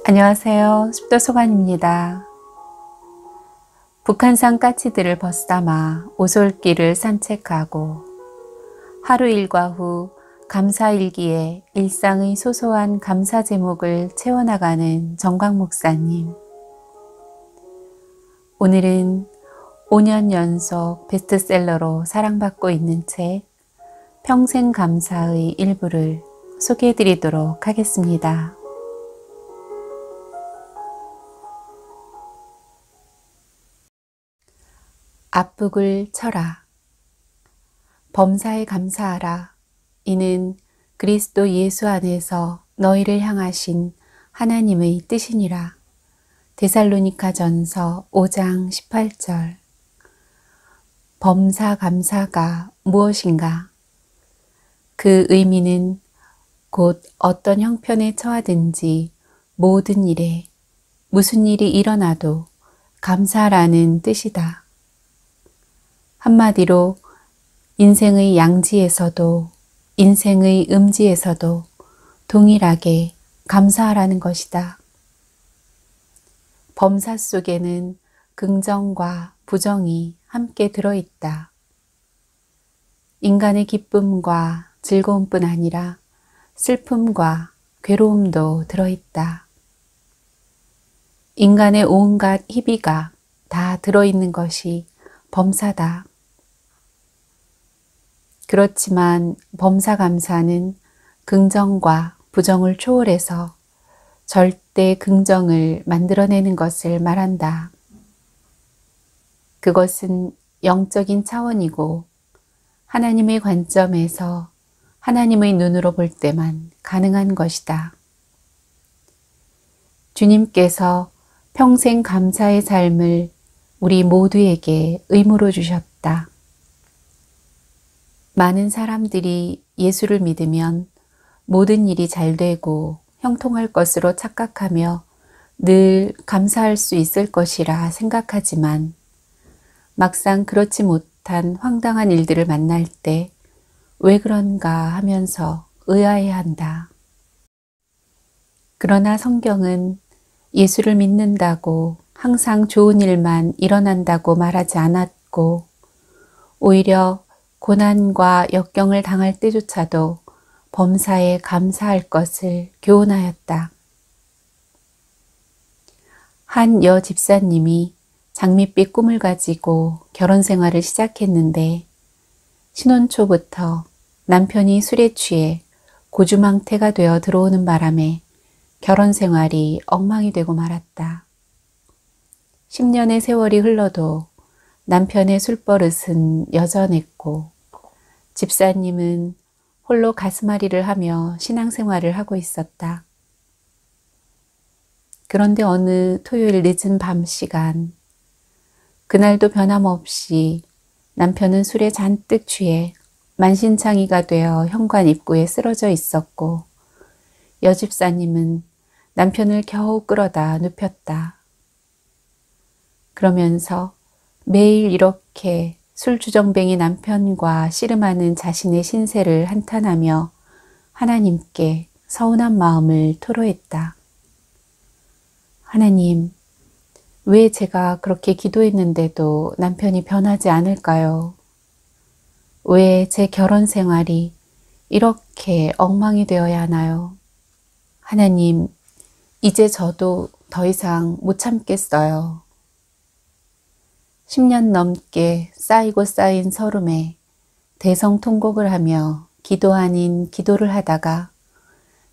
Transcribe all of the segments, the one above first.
안녕하세요. 숲도소관입니다. 북한산 까치들을 벗삼아 오솔길을 산책하고 하루 일과 후 감사일기에 일상의 소소한 감사 제목을 채워나가는 정광 목사님. 오늘은 5년 연속 베스트셀러로 사랑받고 있는 책 평생 감사의 일부를 소개해드리도록 하겠습니다. 앞북을 쳐라. 범사에 감사하라. 이는 그리스도 예수 안에서 너희를 향하신 하나님의 뜻이니라. 데살로니가전서 5장 18절. 범사 감사가 무엇인가? 그 의미는 곧 어떤 형편에 처하든지 모든 일에 무슨 일이 일어나도 감사라는 뜻이다. 한마디로 인생의 양지에서도 인생의 음지에서도 동일하게 감사하라는 것이다. 범사 속에는 긍정과 부정이 함께 들어있다. 인간의 기쁨과 즐거움뿐 아니라 슬픔과 괴로움도 들어있다. 인간의 온갖 희비가 다 들어있는 것이 범사다. 그렇지만 범사감사는 긍정과 부정을 초월해서 절대 긍정을 만들어내는 것을 말한다. 그것은 영적인 차원이고 하나님의 관점에서 하나님의 눈으로 볼 때만 가능한 것이다. 주님께서 평생 감사의 삶을 우리 모두에게 의무로 주셨다. 많은 사람들이 예수를 믿으면 모든 일이 잘 되고 형통할 것으로 착각하며 늘 감사할 수 있을 것이라 생각하지만 막상 그렇지 못한 황당한 일들을 만날 때 왜 그런가 하면서 의아해한다. 그러나 성경은 예수를 믿는다고 항상 좋은 일만 일어난다고 말하지 않았고 오히려 고난과 역경을 당할 때조차도 범사에 감사할 것을 교훈하였다. 한 여 집사님이 장밋빛 꿈을 가지고 결혼 생활을 시작했는데 신혼 초부터 남편이 술에 취해 고주망태가 되어 들어오는 바람에 결혼 생활이 엉망이 되고 말았다. 10년의 세월이 흘러도 남편의 술버릇은 여전했고 집사님은 홀로 가슴앓이를 하며 신앙생활을 하고 있었다. 그런데 어느 토요일 늦은 밤 시간, 그날도 변함없이 남편은 술에 잔뜩 취해 만신창이가 되어 현관 입구에 쓰러져 있었고 여집사님은 남편을 겨우 끌어다 눕혔다. 그러면서 매일 이렇게 술주정뱅이 남편과 씨름하는 자신의 신세를 한탄하며 하나님께 서운한 마음을 토로했다. 하나님, 왜 제가 그렇게 기도했는데도 남편이 변하지 않을까요? 왜 제 결혼 생활이 이렇게 엉망이 되어야 하나요? 하나님, 이제 저도 더 이상 못 참겠어요. 10년 넘게 쌓이고 쌓인 서름에 대성통곡을 하며 기도 아닌 기도를 하다가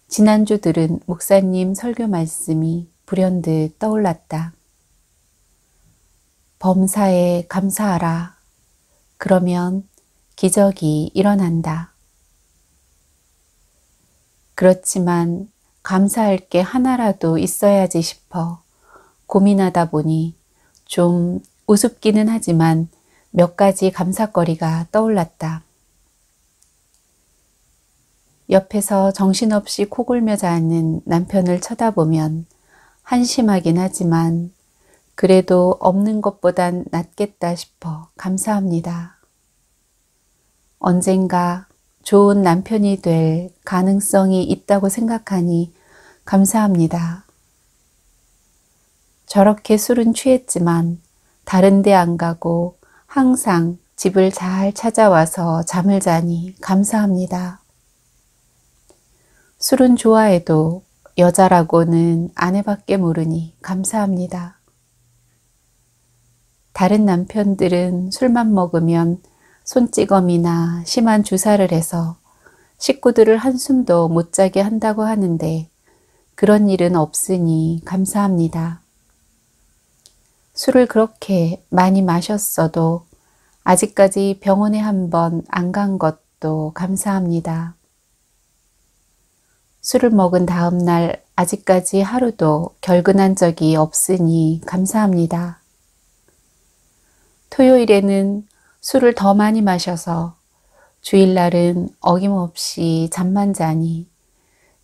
지난주 들은 목사님 설교 말씀이 불현듯 떠올랐다. 범사에 감사하라. 그러면 기적이 일어난다. 그렇지만 감사할 게 하나라도 있어야지 싶어 고민하다 보니 좀 우습기는 하지만 몇 가지 감사거리가 떠올랐다. 옆에서 정신없이 코골며 자는 남편을 쳐다보면 한심하긴 하지만 그래도 없는 것보단 낫겠다 싶어 감사합니다. 언젠가 좋은 남편이 될 가능성이 있다고 생각하니 감사합니다. 저렇게 술은 취했지만 다른 데 안 가고 항상 집을 잘 찾아와서 잠을 자니 감사합니다. 술은 좋아해도 여자라고는 아내밖에 모르니 감사합니다. 다른 남편들은 술만 먹으면 손찌검이나 심한 주사를 해서 식구들을 한숨도 못 자게 한다고 하는데 그런 일은 없으니 감사합니다. 술을 그렇게 많이 마셨어도 아직까지 병원에 한 번 안 간 것도 감사합니다. 술을 먹은 다음 날 아직까지 하루도 결근한 적이 없으니 감사합니다. 토요일에는 술을 더 많이 마셔서 주일날은 어김없이 잠만 자니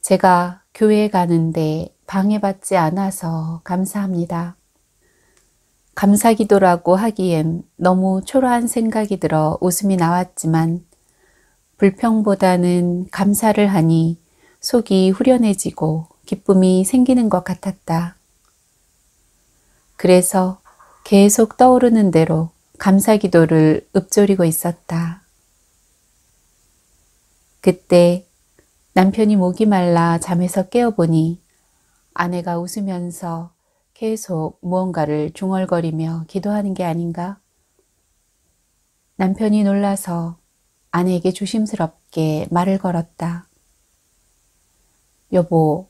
제가 교회에 가는데 방해받지 않아서 감사합니다. 감사기도라고 하기엔 너무 초라한 생각이 들어 웃음이 나왔지만 불평보다는 감사를 하니 속이 후련해지고 기쁨이 생기는 것 같았다. 그래서 계속 떠오르는 대로 감사기도를 읊조리고 있었다. 그때 남편이 목이 말라 잠에서 깨어보니 아내가 웃으면서 계속 무언가를 중얼거리며 기도하는 게 아닌가? 남편이 놀라서 아내에게 조심스럽게 말을 걸었다. 여보,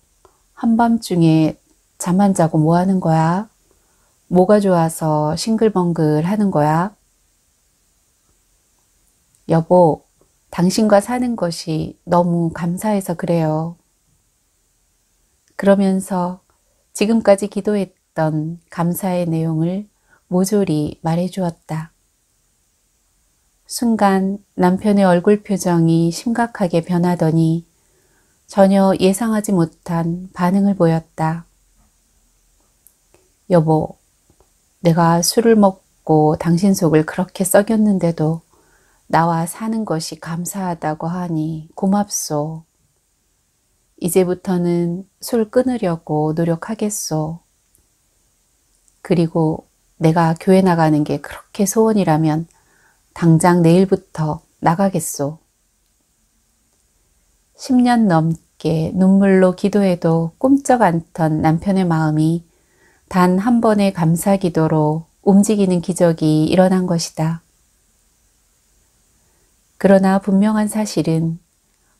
한밤중에 잠 안 자고 뭐 하는 거야? 뭐가 좋아서 싱글벙글 하는 거야? 여보, 당신과 사는 것이 너무 감사해서 그래요. 그러면서 지금까지 기도했던 감사의 내용을 모조리 말해주었다. 순간 남편의 얼굴 표정이 심각하게 변하더니 전혀 예상하지 못한 반응을 보였다. 여보, 내가 술을 먹고 당신 속을 그렇게 썩였는데도 나와 사는 것이 감사하다고 하니 고맙소. 이제부터는 술 끊으려고 노력하겠소. 그리고 내가 교회 나가는 게 그렇게 소원이라면 당장 내일부터 나가겠소. 10년 넘게 눈물로 기도해도 꿈쩍 않던 남편의 마음이 단 한 번의 감사 기도로 움직이는 기적이 일어난 것이다. 그러나 분명한 사실은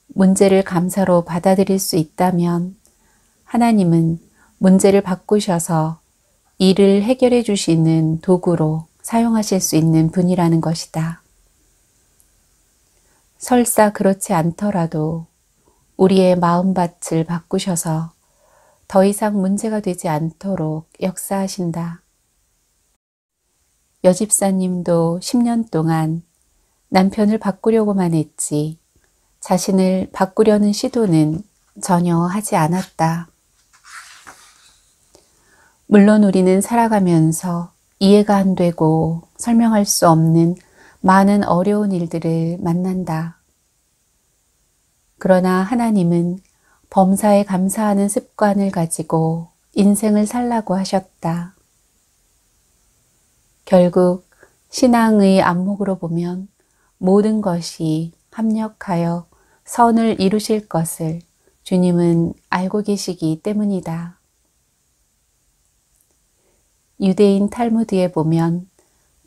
문제를 감사로 받아들일 수 있다면 하나님은 문제를 바꾸셔서 이를 해결해 주시는 도구로 사용하실 수 있는 분이라는 것이다. 설사 그렇지 않더라도 우리의 마음밭을 바꾸셔서 더 이상 문제가 되지 않도록 역사하신다. 여집사님도 10년 동안 남편을 바꾸려고만 했지 자신을 바꾸려는 시도는 전혀 하지 않았다. 물론 우리는 살아가면서 이해가 안 되고 설명할 수 없는 많은 어려운 일들을 만난다. 그러나 하나님은 범사에 감사하는 습관을 가지고 인생을 살라고 하셨다. 결국 신앙의 안목으로 보면 모든 것이 합력하여 선을 이루실 것을 주님은 알고 계시기 때문이다. 유대인 탈무드에 보면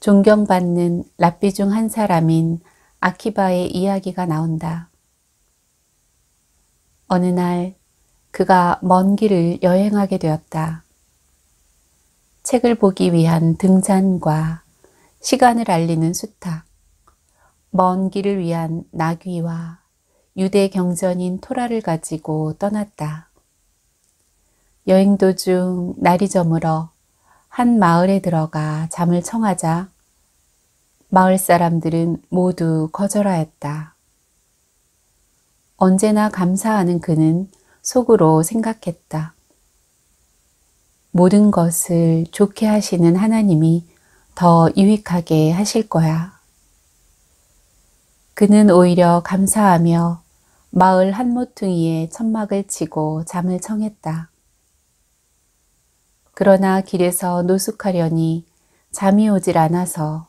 존경받는 랍비 중 한 사람인 아키바의 이야기가 나온다. 어느 날 그가 먼 길을 여행하게 되었다. 책을 보기 위한 등잔과 시간을 알리는 수탉, 먼 길을 위한 나귀와 유대 경전인 토라를 가지고 떠났다. 여행 도중 날이 저물어 한 마을에 들어가 잠을 청하자 마을 사람들은 모두 거절하였다. 언제나 감사하는 그는 속으로 생각했다. 모든 것을 좋게 하시는 하나님이 더 유익하게 하실 거야. 그는 오히려 감사하며 마을 한 모퉁이에 천막을 치고 잠을 청했다. 그러나 길에서 노숙하려니 잠이 오질 않아서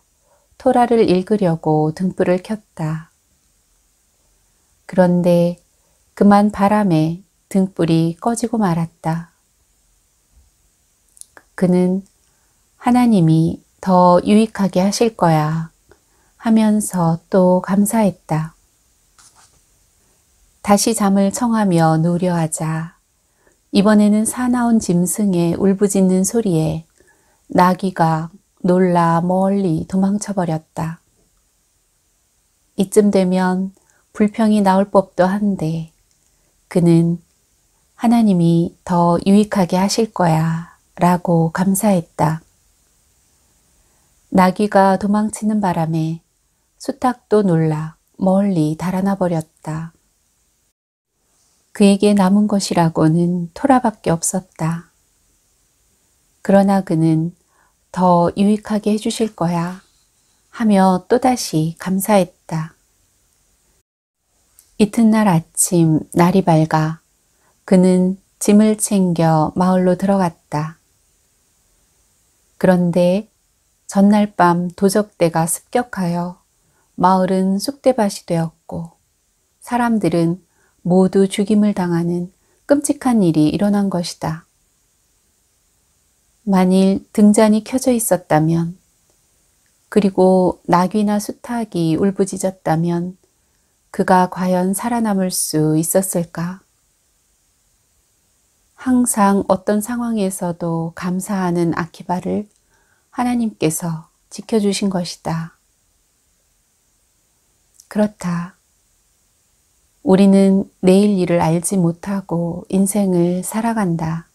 토라를 읽으려고 등불을 켰다. 그런데 그만 바람에 등불이 꺼지고 말았다. 그는 하나님이 더 유익하게 하실 거야 하면서 또 감사했다. 다시 잠을 청하며 누우려 하자 이번에는 사나운 짐승의 울부짖는 소리에 나귀가 놀라 멀리 도망쳐 버렸다. 이쯤 되면 불평이 나올 법도 한데 그는 하나님이 더 유익하게 하실 거야 라고 감사했다. 나귀가 도망치는 바람에 수탉도 놀라 멀리 달아나 버렸다. 그에게 남은 것이라고는 토라밖에 없었다. 그러나 그는 더 유익하게 해주실 거야 하며 또다시 감사했다. 이튿날 아침 날이 밝아 그는 짐을 챙겨 마을로 들어갔다. 그런데 전날 밤 도적대가 습격하여 마을은 쑥대밭이 되었고 사람들은 모두 죽임을 당하는 끔찍한 일이 일어난 것이다. 만일 등잔이 켜져 있었다면 그리고 나귀나 수탉이 울부짖었다면 그가 과연 살아남을 수 있었을까? 항상 어떤 상황에서도 감사하는 아키바를 하나님께서 지켜주신 것이다. 그렇다. 우리는 내일 일을 알지 못하고 인생을 살아간다.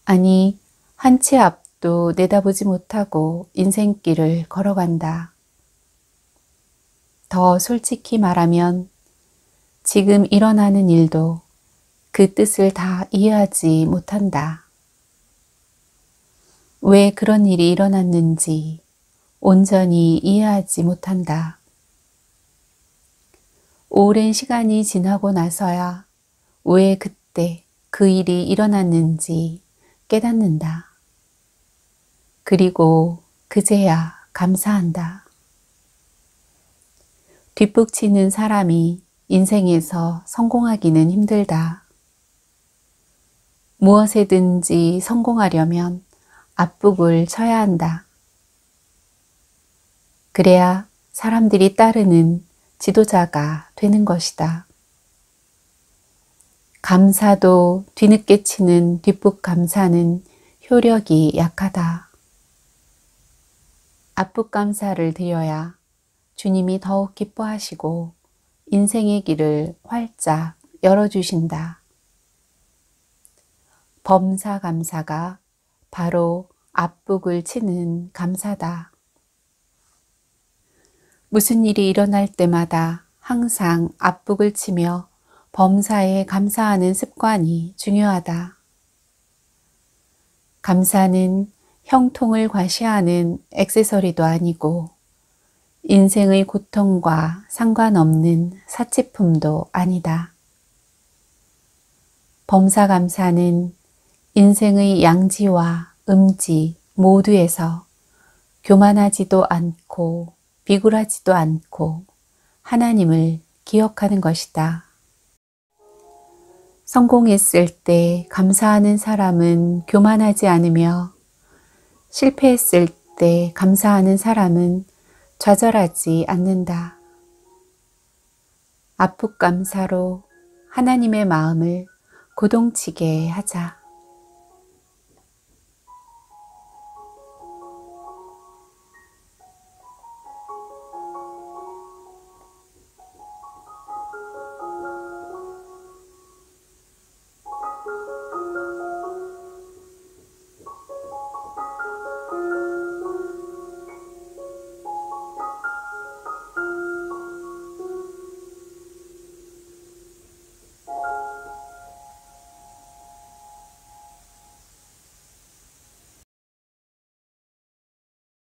아니, 한 치 앞도 내다보지 못하고 인생길을 걸어간다. 더 솔직히 말하면 지금 일어나는 일도 그 뜻을 다 이해하지 못한다. 왜 그런 일이 일어났는지 온전히 이해하지 못한다. 오랜 시간이 지나고 나서야 왜 그때 그 일이 일어났는지 깨닫는다. 그리고 그제야 감사한다. 뒷북치는 사람이 인생에서 성공하기는 힘들다. 무엇에든지 성공하려면 앞북을 쳐야 한다. 그래야 사람들이 따르는 지도자가 되는 것이다. 감사도 뒤늦게 치는 뒷북 감사는 효력이 약하다. 앞북 감사를 드려야 주님이 더욱 기뻐하시고 인생의 길을 활짝 열어주신다. 범사 감사가 바로 앞북을 치는 감사다. 무슨 일이 일어날 때마다 항상 앞북을 치며 범사에 감사하는 습관이 중요하다. 감사는 형통을 과시하는 액세서리도 아니고 인생의 고통과 상관없는 사치품도 아니다. 범사감사는 인생의 양지와 음지 모두에서 교만하지도 않고 비굴하지도 않고 하나님을 기억하는 것이다. 성공했을 때 감사하는 사람은 교만하지 않으며 실패했을 때 감사하는 사람은 좌절하지 않는다. 앞북감사로 하나님의 마음을 고동치게 하자.